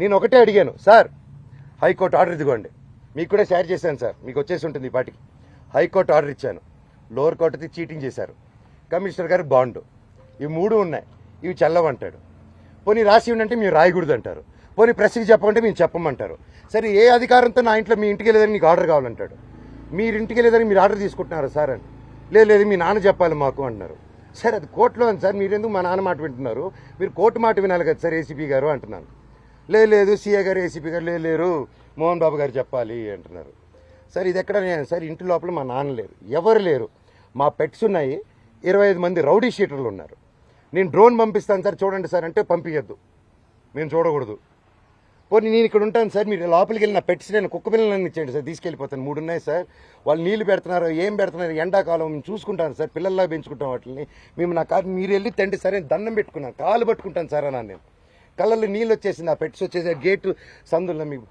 నేను ఒకటే అడిగాను, సార్ హైకోర్టు ఆర్డర్ ఇదిగోండి, మీకు కూడా షేర్ చేశాను సార్, మీకు వచ్చేసి ఉంటుంది ఈ పాటికి. హైకోర్టు ఆర్డర్ ఇచ్చాను, లోవర్ కోర్టుది చీటింగ్ చేశారు, కమిషనర్ గారు బాండు, ఇవి 3 ఉన్నాయి, ఇవి చెల్లవంటాడు. పోనీ రాసి ఉండంటే మేము రాయకూడదు అంటారు. పోనీ ప్రెస్కి చెప్పమంటే మేము చెప్పమంటారు. సరే ఏ అధికారంతో నా ఇంట్లో మీ ఇంటికి వెళ్ళేదని మీకు ఆర్డర్ కావాలంటాడు. మీరు ఇంటికి వెళ్ళేదని మీరు ఆర్డర్ తీసుకుంటున్నారు సార్ అని. లేదు మీ నాన్న చెప్పాలి మాకు అంటున్నారు. సార్ అది కోర్టులో ఉంది సార్, మీరు ఎందుకు మా నాన్న మాట వింటున్నారు? మీరు కోర్టు మాట వినాలి కదా సార్ ఏసీపీ గారు అంటున్నాను. లేదు సీఏ గారు ఏసీపీ గారు లేరు మోహన్ బాబు గారు చెప్పాలి అంటున్నారు. సార్ ఇది ఎక్కడ సార్, ఇంటి లోపల మా నాన్న లేరు, ఎవరు లేరు, మా పెట్స్ ఉన్నాయి, 25 మంది రౌడీ షీటర్లు ఉన్నారు. నేను డ్రోన్ పంపిస్తాను సార్ చూడండి సార్ అంటే పంపించద్దు, మేము చూడకూడదు. పోనీ నేను ఇక్కడ ఉంటాను సార్, మీరు లోపలికి వెళ్ళిన పెట్స్ నేను కుక్క పిల్లలన్నీ ఇచ్చేయండి సార్, తీసుకెళ్ళిపోతాను. 3 ఉన్నాయి సార్, వాళ్ళు నీళ్లు పెడుతున్నారు, ఏం పెడుతున్నారు, ఎండాకాలం మేము చూసుకుంటాను సార్, పిల్లల్లా పెంచుకుంటాం వాటిని. మేము నా కాదు మీరు వెళ్ళి తండ్రి సరే దండం పెట్టుకున్నాను, కాలు పట్టుకుంటాను సార్ అన్నాను. నేను కళ్ళల్లో నీళ్ళు వచ్చేసింది, ఆ పెట్స్ వచ్చేసి గేటు సందుల్లో మీకు